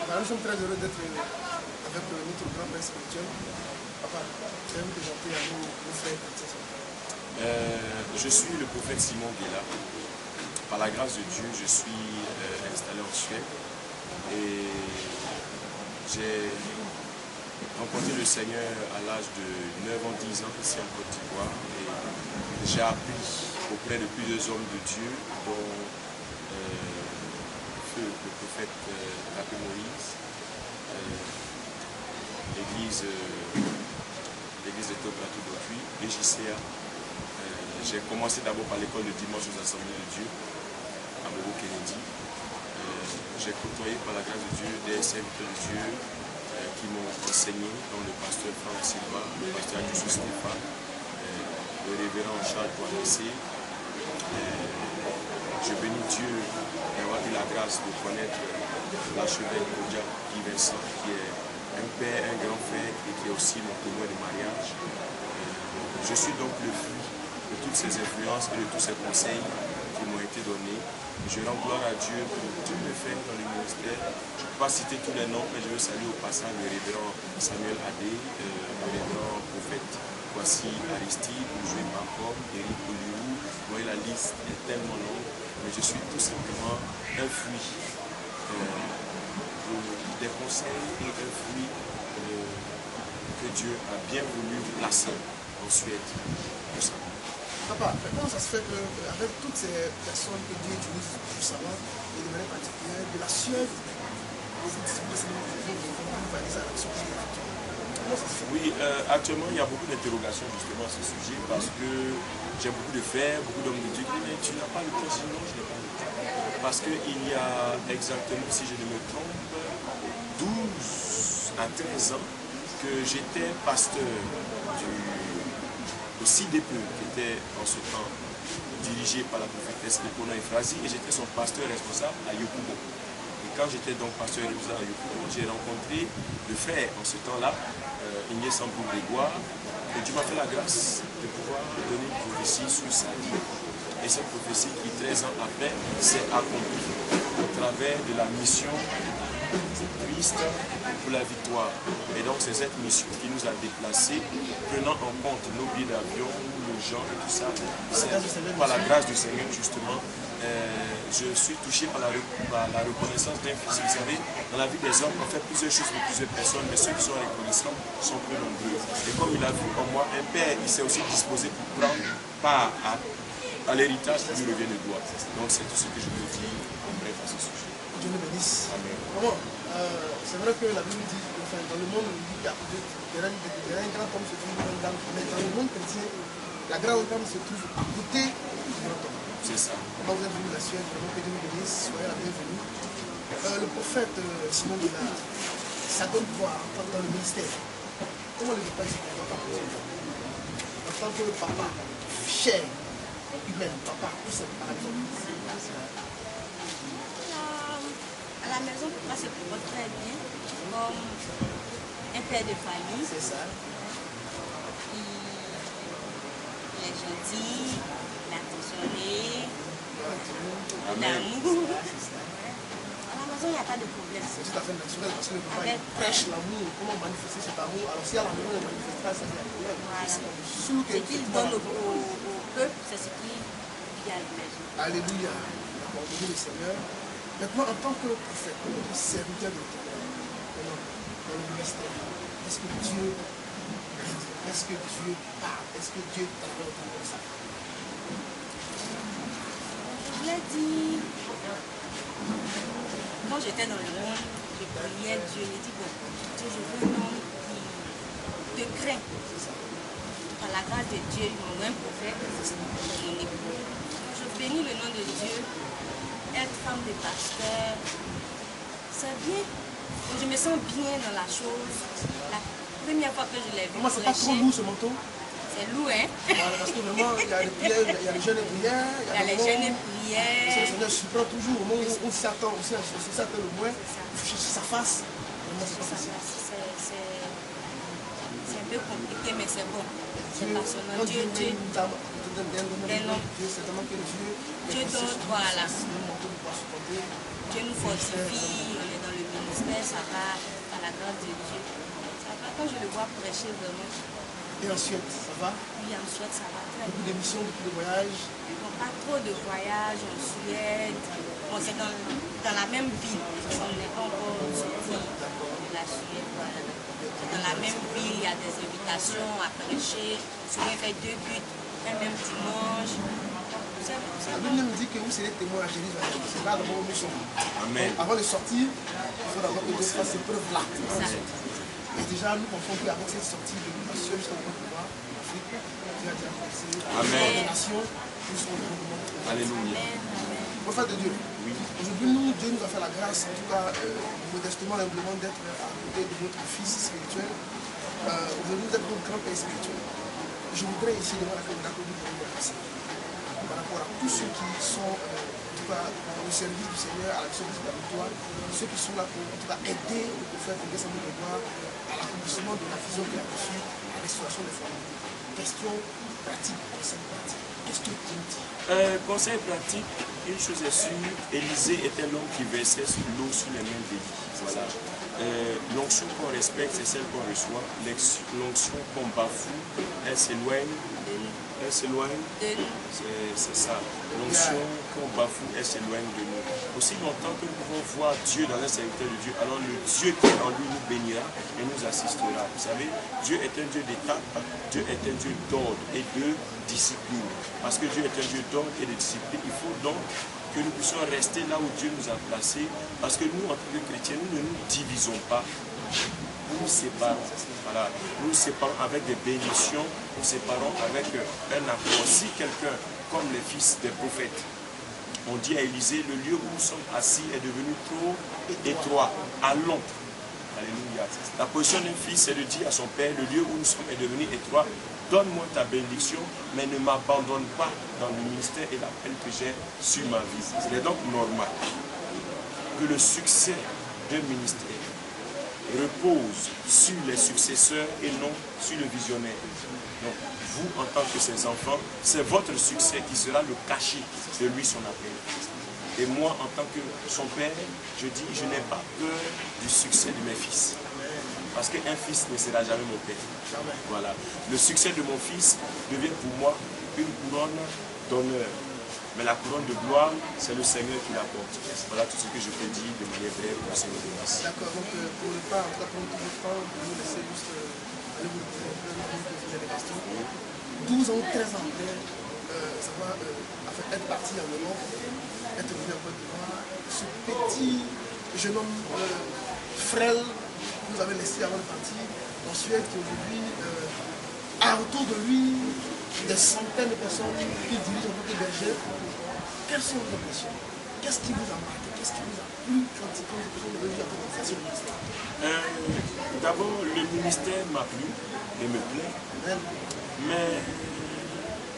Nous sommes très heureux d'être avec notre grand père spirituel. Papa, tu as me présenter à nos frères et Je suis le prophète Simon Guéla. Par la grâce de Dieu, je suis installé en Suède et j'ai rencontré le Seigneur à l'âge de 9 ans, 10 ans ici en Côte d'Ivoire et j'ai appris auprès de plusieurs hommes de Dieu dont le prophète Capé Moïse, l'église de Tobratou d'Aupuy, EJCA. J'ai commencé d'abord par l'école de dimanche aux Assemblées de Dieu à Bobo Kennedy. J'ai côtoyé par la grâce de Dieu des serviteurs de Dieu qui m'ont enseigné, dont le pasteur Franck Silva, le pasteur Adjussu Stéphane, le révérend Charles Poinessé. Je bénis Dieu d'avoir eu la grâce de connaître l'archevêque Kodja Guy Vincent, qui est un père, un grand frère et qui est aussi mon témoin de mariage. Je suis donc le fruit de toutes ces influences et de tous ces conseils qui m'ont été donnés. Je rends gloire à Dieu pour tout le fait dans le ministère. Je ne peux pas citer tous les noms, mais je veux saluer au passage le révérend Samuel Adé, le révérend prophète Kwasi Aristide, Joué Pacom, Eric Oliou. Vous voyez, la liste est tellement longue, mais je suis tout simplement un fruit des conseils et un fruit que Dieu a bien voulu placer en Suède. Papa, comment ça se fait qu'avec toutes ces personnes que Dieu utilise pour savoir, et de manière particulière, de la Suède, oui, actuellement, il y a beaucoup d'interrogations justement à ce sujet parce que j'ai beaucoup de frères, beaucoup d'hommes de Dieu qui disent mais tu n'as pas le temps, sinon je n'ai pas le temps. Parce qu'il y a exactement, si je ne me trompe, 12 à 13 ans que j'étais pasteur au CIDP, qui était en ce temps dirigé par la prophétesse Ekona Efrazi, et j'étais son pasteur responsable à Yopougon. Et quand j'étais donc pasteur responsable à Yopougon, j'ai rencontré le frère en ce temps-là, Igné Sambou Grégoire, et Dieu m'a fait la grâce de pouvoir donner une prophétie sur sa vie. Et cette prophétie qui, 13 ans après, s'est accomplie au travers de la mission Christ pour la victoire. Et donc c'est cette mission qui nous a déplacés, prenant en compte nos billets d'avion, nos gens et tout ça. C'est par la grâce du Seigneur justement. Je suis touché par la reconnaissance d'un fils. Vous savez, dans la vie des hommes, on fait plusieurs choses pour plusieurs personnes, mais ceux qui sont reconnaissants sont peu nombreux. Et comme il a vu en moi, un père, il s'est aussi disposé pour prendre part à l'héritage qui lui revient de droit. Donc c'est tout ce que je peux dire en bref à ce sujet. Dieu le bénisse. Comment c'est vrai que la Bible dit, enfin, dans le monde, il y a un grand homme se trouve une grande dame, mais dans le monde chrétien, la grande dame se trouve côté du grand homme. C'est ça. Quand vous êtes venu de la Suède, vraiment que Dieu nous bénisse, soyez la bienvenue. Le prophète Simon Guéla, ça donne quoi dans le ministère? Comment le détail se présente en tant que papa, cher, humain, papa, tout ça, par exemple? À la maison, papa se comporte très bien, comme un père de famille. C'est ça. Il est gentil, il est attentionné, l'amour. À la maison, il n'y a pas de problème. C'est tout à fait naturel parce que le papa il prêche l'amour. Comment manifester cet amour? Alors si à la maison on ne manifeste pas, ça c'est un problème. Voilà. Ce qu'il donne au peuple, c'est ce qu'il y a à la maison. Alléluia. D'accord, béni le Seigneur. Maintenant, en tant que prophète, en tant que serviteur de l'Éternel, dans le ministère, est-ce que Dieu parle? Est-ce que Dieu t'envoie comme ça? Je l'ai dit, quand j'étais dans le monde, je priais Dieu, je dis bon, Dieu, je veux un homme qui te craint. Par la grâce de Dieu, il m'envoie un prophète, c'est mon époux. Je bénis le nom de Dieu. Être femme de pasteur, c'est bien. Je me sens bien dans la chose. La première fois que je l'ai vu. Comment c'est pas trop lourd ce manteau? C'est lourd, hein? Voilà, parce que vraiment, il y a les prières, il y a les jeûnes et prières. Il y a les jeûnes et prières. Le Seigneur surprend toujours au moment où Satan aussi, Satan le moins, il faut chercher sa face. C'est un peu compliqué, mais c'est bon. C'est passionnant. Dieu donne, voilà. Dieu nous fortifie, on est dans le ministère. ministère, ça va, par la grâce de Dieu. Ça va, quand je le vois prêcher vraiment. Et en Suède, ça va? Oui, en Suède, ça va très Beaucoup bien. d'émissions, beaucoup de voyages. Bon, pas trop de voyages en Suède. Bon, c'est dans la même ville. On n'est pas encore sorti de la Suède. Voilà. C'est dans la même ville, il y a des invitations à prêcher. Souvent, il fait 2 buts, un même dimanche. La Bible nous dit que vous serez témoins à Jérusalem. C'est là d'abord où nous sommes. Amen. Donc, avant de sortir, il faut d'abord que Dieu fasse ces preuves-là. Et déjà, nous pensons qu'avec cette sortie de l'Union jusqu'à Côte d'Ivoire, en Afrique, Dieu a déjà commencé. Amen. Les nations, nous sommes le monde. Alléluia. Prophète de Dieu. Oui. Aujourd'hui, Dieu nous a fait la grâce, en tout cas, modestement, humblement, d'être à côté de notre fils spirituel. Aujourd'hui, vous êtes notre grand-père spirituel. Je voudrais ici, devant la caméra, que vous me remercier par rapport à tous ceux qui sont, en tout cas, au service du Seigneur, à l'action de la victoire, ceux qui sont là pour, en tout cas, aider le prophète de Samuel de Gloire à l'accomplissement de la vision qu'il a reçue, à la restauration des familles. Question pratique, conseil pratique. Qu'est-ce que tu me dis? Conseil pratique, une chose est sûre, Élisée était l'homme qui versait l'eau sur les mains d'Élie. Voilà. L'onction qu'on respecte, c'est celle qu'on reçoit. L'onction qu'on bafoue, elle s'éloigne. Elle s'éloigne. C'est ça. L'onction qu'on bafoue, elle s'éloigne de nous. Aussi longtemps que nous pouvons voir Dieu dans un serviteur de Dieu, alors le Dieu qui est en lui nous bénira et nous assistera. Vous savez, Dieu est un Dieu d'étape, Dieu est un Dieu d'ordre et de discipline. Parce que Dieu est un Dieu d'ordre et de discipline, il faut donc que nous puissions rester là où Dieu nous a placés. Parce que nous, en tant que chrétiens, nous ne nous divisons pas. Nous nous séparons. Voilà. Nous nous séparons avec des bénédictions, nous nous séparons avec un accord. Si quelqu'un, comme les fils des prophètes, on dit à Élisée, le lieu où nous sommes assis est devenu trop étroit. Allons. Alléluia. La position d'un fils, c'est de dire à son père, le lieu où nous sommes est devenu étroit. Donne-moi ta bénédiction, mais ne m'abandonne pas dans le ministère et l'appel que j'ai sur ma vie. Il est donc normal que le succès d'un ministère repose sur les successeurs et non sur le visionnaire. Donc, vous, en tant que ses enfants, c'est votre succès qui sera le cachet de lui, son appel. Et moi, en tant que son père, je dis, je n'ai pas peur du succès de mes fils. Parce qu'un fils ne sera jamais mon père. Voilà. Le succès de mon fils devient pour moi une couronne d'honneur. Mais la couronne de gloire, c'est le Seigneur qui l'apporte. Voilà tout ce que je peux dire de manière brève pour le Seigneur de grâce. D'accord, donc pour ne pas prendre tout votre temps, vous nous laissez juste aller vous poser des questions. 12 ans, 13 ans après, ça va être parti en Europe, être venu en Côte d'Ivoire. Ce petit jeune homme frêle que vous avez laissé avant de partir en Suède, qui aujourd'hui a autour de lui des centaines de personnes qui dirigent en tant que berger. Quelles sont vos impressions? Qu'est-ce qui vous a marqué? Qu'est-ce qui vous a plu quand vous avez vu à ce ministère? D'abord, le ministère m'a plu et me plaît. Mais,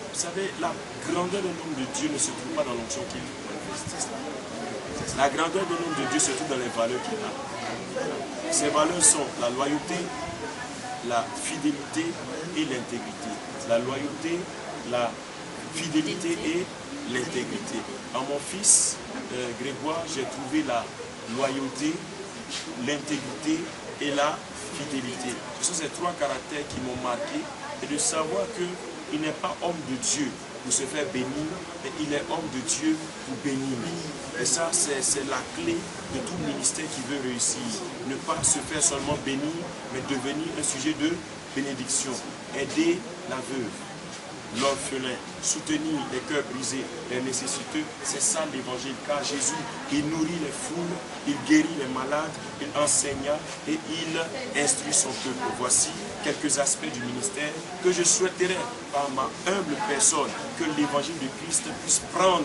vous savez, la grandeur de l'homme de Dieu ne se trouve pas dans l'onction qu'il manifeste. La grandeur de l'homme de Dieu se trouve dans les valeurs qu'il a. Ces valeurs sont la loyauté, la fidélité et l'intégrité. La loyauté, la fidélité et l'intégrité. En mon fils Grégoire, j'ai trouvé la loyauté, l'intégrité et la fidélité. Ce sont ces trois caractères qui m'ont marqué, et de savoir qu'il n'est pas homme de Dieu pour se faire bénir, mais il est homme de Dieu pour bénir. Et ça, c'est la clé de tout ministère qui veut réussir. Ne pas se faire seulement bénir, mais devenir un sujet de bénédiction. Aider la veuve, l'orphelin, soutenir les cœurs brisés, les nécessiteux, c'est ça l'évangile. Car Jésus, il nourrit les foules, il guérit les malades, il enseigna et il instruit son peuple. Voici quelques aspects du ministère que je souhaiterais, par ma humble personne, que l'évangile de Christ puisse prendre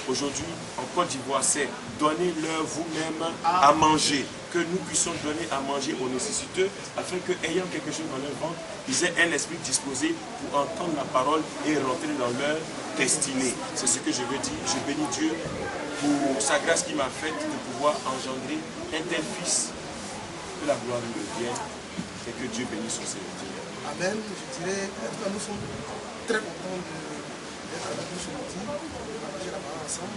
aujourd'hui en Côte d'Ivoire. C'est donnez-leur vous-même à manger. Que nous puissions donner à manger aux nécessiteux, afin qu'ayant quelque chose dans leur ventre, ils aient un esprit disposé pour entendre la parole et rentrer dans leur destinée. C'est ce que je veux dire. Je bénis Dieu pour sa grâce qui m'a faite de pouvoir engendrer un tel fils. Que la gloire lui revienne et que Dieu bénisse son serviteur. Amen. Je dirais, en tout cas, nous sommes très contents d'être avec nous ce midi, de partager la parole ensemble.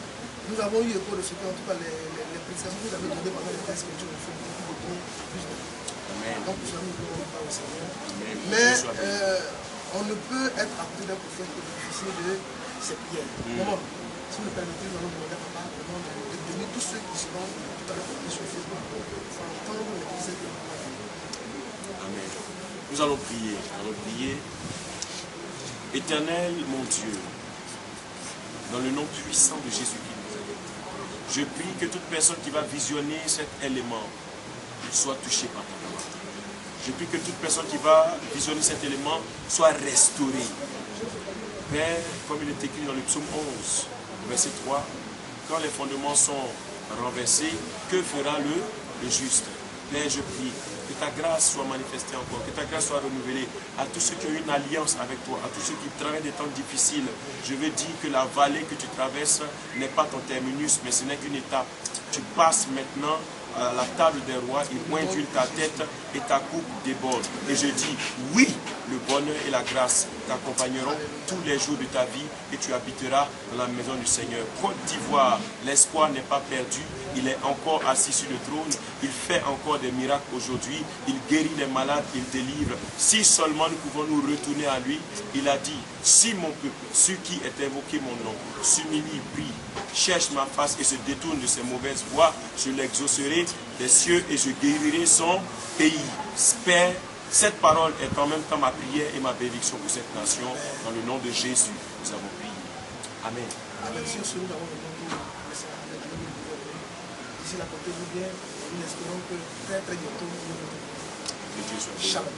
Nous avons eu écho de ce que, en tout cas, les prédication que vous avez donnée pendant les tests que Dieu a fait beaucoup de bien, plus de temps. Donc, nous ne pouvons pas au Seigneur. Mais on ne peut être à côté d'un prophète que bénéficier de ses prières. Comment? Si vous le permettez, nous allons demander à Papa de donner tous ceux qui seront tout à l'heure sur Facebook pour entendre les conseils de Papa. Amen. Nous allons prier. Nous allons prier. Éternel, mon Dieu, dans le nom puissant de Jésus-Christ, je prie que toute personne qui va visionner cet élément soit touchée par ta parole. Je prie que toute personne qui va visionner cet élément soit restaurée. Père, comme il est écrit dans le psaume 11, verset 3, quand les fondements sont renversés, que fera le juste? Père, je prie que ta grâce soit manifestée encore, que ta grâce soit renouvelée à tous ceux qui ont une alliance avec toi, à tous ceux qui traversent des temps difficiles. Je veux dire que la vallée que tu traverses n'est pas ton terminus, mais ce n'est qu'une étape. Tu passes maintenant à la table des rois, il pointe ta tête et ta coupe déborde. Et je dis, oui, le bonheur et la grâce t'accompagneront tous les jours de ta vie et tu habiteras dans la maison du Seigneur. Côte d'Ivoire, l'espoir n'est pas perdu, il est encore assis sur le trône, il fait encore des miracles aujourd'hui, il guérit les malades, il délivre. Si seulement nous pouvons nous retourner à lui, il a dit, si mon peuple, ceux qui est invoqué mon nom, s'humilie, prie, cherche ma face et se détourne de ses mauvaises voies, je l'exaucerai des cieux et je guérirai son pays. Père, cette parole est en même temps ma prière et ma bénédiction pour cette nation. Dans le nom de Jésus, nous avons prié. Amen. D'ici là, portez-vous bien. Nous espérons que très très bientôt, nous Que Dieu soit béni. Shalom.